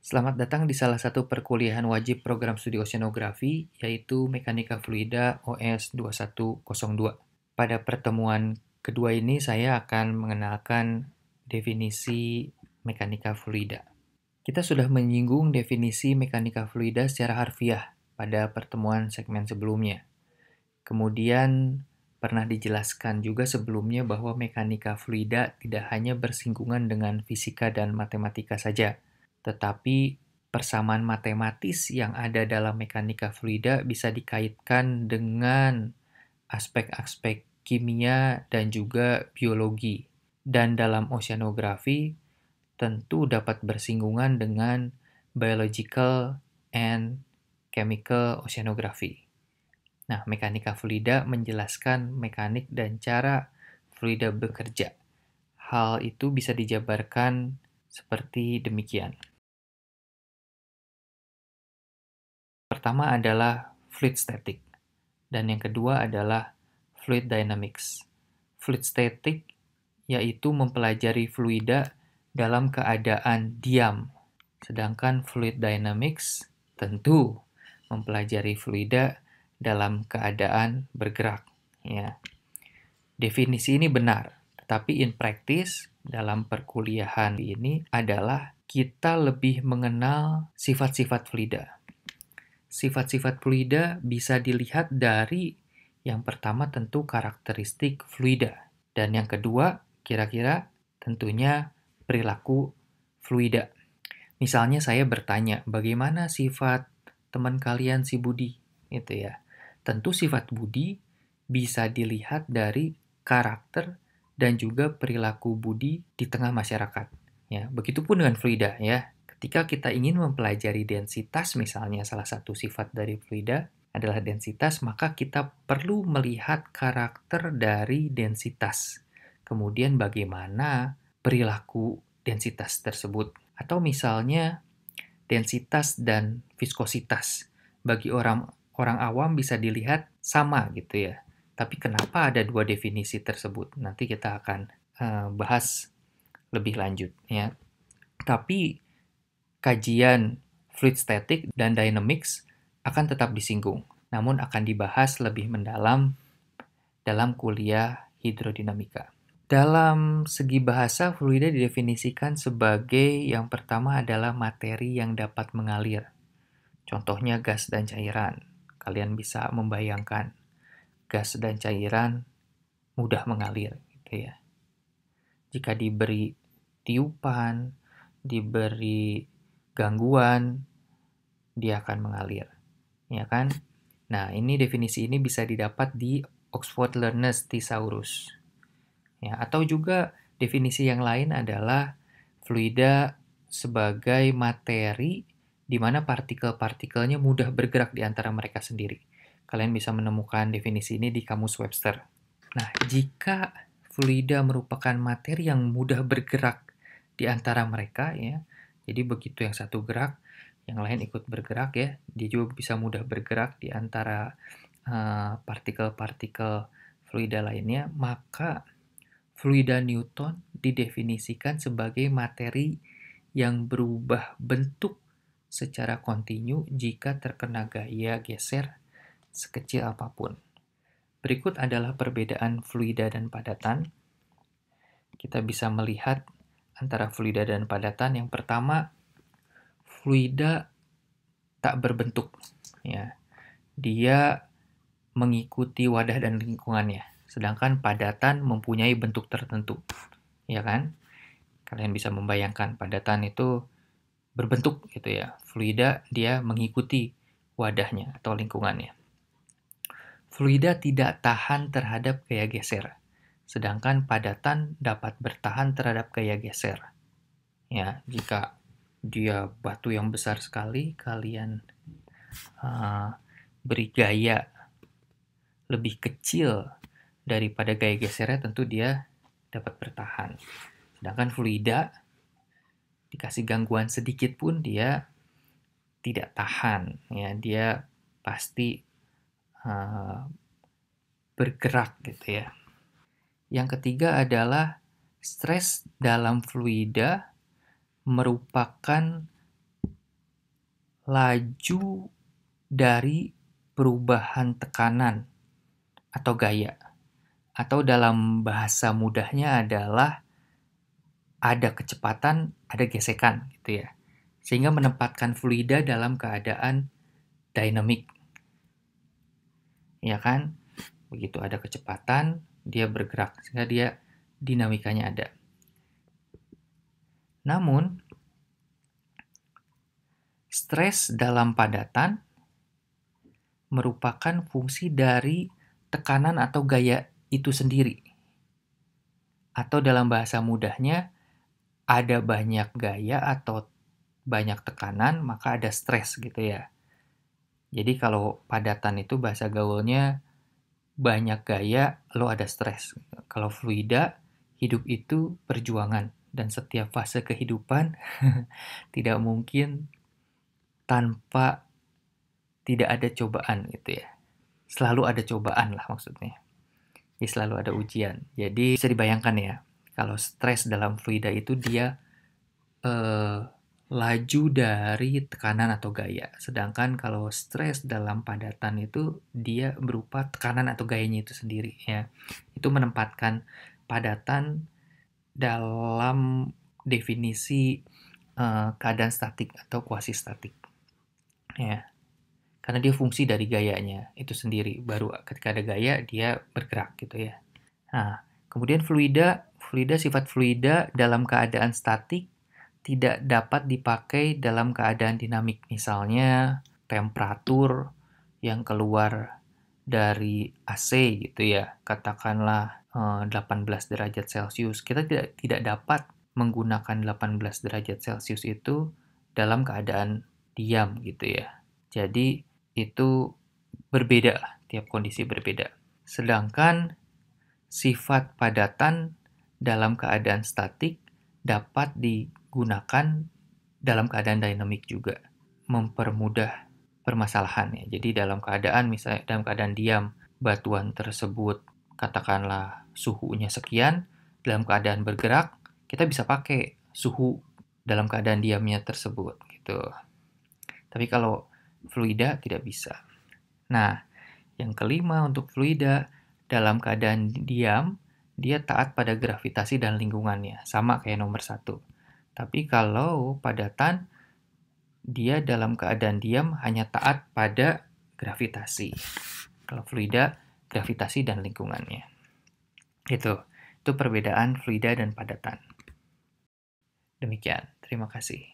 Selamat datang di salah satu perkuliahan wajib program studi oceanografi, yaitu Mekanika Fluida OS 2102. Pada pertemuan kedua ini, saya akan mengenalkan definisi mekanika fluida. Kita sudah menyinggung definisi mekanika fluida secara harfiah pada pertemuan segmen sebelumnya. Kemudian pernah dijelaskan juga sebelumnya bahwa mekanika fluida tidak hanya bersinggungan dengan fisika dan matematika saja, tetapi persamaan matematis yang ada dalam mekanika fluida bisa dikaitkan dengan aspek-aspek kimia dan juga biologi. Dan dalam oceanografi tentu dapat bersinggungan dengan biological and chemical oceanography. Nah, mekanika fluida menjelaskan mekanik dan cara fluida bekerja. Hal itu bisa dijabarkan seperti demikian. Pertama adalah fluid static, dan yang kedua adalah fluid dynamics. Fluid static yaitu mempelajari fluida dalam keadaan diam, sedangkan fluid dynamics tentu mempelajari fluida dalam keadaan bergerak. Ya. Definisi ini benar, tetapi in practice dalam perkuliahan ini adalah kita lebih mengenal sifat-sifat fluida. Sifat-sifat fluida bisa dilihat dari yang pertama tentu karakteristik fluida, dan yang kedua kira-kira tentunya perilaku fluida. Misalnya saya bertanya, bagaimana sifat teman kalian si Budi? Gitu ya. Tentu sifat Budi bisa dilihat dari karakter dan juga perilaku Budi di tengah masyarakat. Ya, begitupun dengan fluida ya. Ketika kita ingin mempelajari densitas misalnya salah satu sifat dari fluida adalah densitas, maka kita perlu melihat karakter dari densitas. Kemudian bagaimana perilaku densitas tersebut. Atau misalnya densitas dan viskositas. Bagi orang awam bisa dilihat sama gitu ya. Tapi kenapa ada dua definisi tersebut? Nanti kita akan bahas lebih lanjut ya. Tapi kajian fluid static dan dynamics akan tetap disinggung, namun akan dibahas lebih mendalam dalam kuliah hidrodinamika. Dalam segi bahasa, fluida didefinisikan sebagai yang pertama adalah materi yang dapat mengalir. Contohnya gas dan cairan. Kalian bisa membayangkan gas dan cairan mudah mengalir gitu ya. Jika diberi tiupan, diberi gangguan, dia akan mengalir. Ya kan? Nah, ini definisi ini bisa didapat di Oxford Learners Thesaurus. Ya, atau juga definisi yang lain adalah fluida sebagai materi di mana partikel-partikelnya mudah bergerak di antara mereka sendiri. Kalian bisa menemukan definisi ini di Kamus Webster. Nah, jika fluida merupakan materi yang mudah bergerak di antara mereka, ya, jadi begitu yang satu gerak, yang lain ikut bergerak ya, dia juga bisa mudah bergerak di antara partikel-partikel fluida lainnya, maka fluida Newton didefinisikan sebagai materi yang berubah bentuk secara kontinu jika terkena gaya geser sekecil apapun. Berikut adalah perbedaan fluida dan padatan. Kita bisa melihat antara fluida dan padatan. Yang pertama, fluida tak berbentuk. Ya. Dia mengikuti wadah dan lingkungannya. Sedangkan padatan mempunyai bentuk tertentu. Ya kan? Kalian bisa membayangkan padatan itu berbentuk gitu ya. Fluida dia mengikuti wadahnya atau lingkungannya. Fluida tidak tahan terhadap gaya geser, sedangkan padatan dapat bertahan terhadap gaya geser. Ya, jika dia batu yang besar sekali, kalian beri gaya lebih kecil daripada gaya gesernya, tentu dia dapat bertahan. Sedangkan fluida dikasih gangguan sedikit pun dia tidak tahan, ya dia pasti bergerak gitu ya. Yang ketiga adalah stres dalam fluida merupakan laju dari perubahan tekanan atau gaya. Atau dalam bahasa mudahnya adalah ada kecepatan, ada gesekan gitu ya. Sehingga menempatkan fluida dalam keadaan dynamic. Ya kan? Begitu ada kecepatan, dia bergerak sehingga dia dinamikanya ada. Namun, stres dalam padatan merupakan fungsi dari tekanan atau gaya itu sendiri. Atau dalam bahasa mudahnya, ada banyak gaya atau banyak tekanan, maka ada stres gitu ya. Jadi kalau padatan itu bahasa gaulnya banyak gaya, lo ada stres. Kalau fluida, hidup itu perjuangan. Dan setiap fase kehidupan tidak mungkin tanpa tidak ada cobaan gitu ya. Selalu ada cobaan lah maksudnya. Jadi selalu ada ujian. Jadi bisa dibayangkan ya, kalau stres dalam fluida itu dia laju dari tekanan atau gaya. Sedangkan kalau stres dalam padatan itu dia berupa tekanan atau gayanya itu sendiri ya. Itu menempatkan padatan dalam definisi keadaan statik atau kuasi statik. Ya. Karena dia fungsi dari gayanya itu sendiri. Baru ketika ada gaya dia bergerak gitu ya. Nah, kemudian fluida sifat fluida dalam keadaan statik tidak dapat dipakai dalam keadaan dinamik. Misalnya temperatur yang keluar dari AC gitu ya, katakanlah 18 derajat Celcius. Kita tidak dapat menggunakan 18 derajat Celcius itu dalam keadaan diam gitu ya. Jadi itu berbeda lah, tiap kondisi berbeda. Sedangkan sifat padatan dalam keadaan statik dapat digunakan dalam keadaan dinamik juga, mempermudah permasalahan ya. Jadi dalam keadaan misalnya dalam keadaan diam, batuan tersebut katakanlah suhunya sekian, dalam keadaan bergerak kita bisa pakai suhu dalam keadaan diamnya tersebut gitu. Tapi kalau fluida tidak bisa. Nah, yang kelima untuk fluida dalam keadaan diam, dia taat pada gravitasi dan lingkungannya, sama kayak nomor 1. Tapi kalau padatan, dia dalam keadaan diam hanya taat pada gravitasi. Kalau fluida, gravitasi dan lingkungannya. Itu perbedaan fluida dan padatan. Demikian, terima kasih.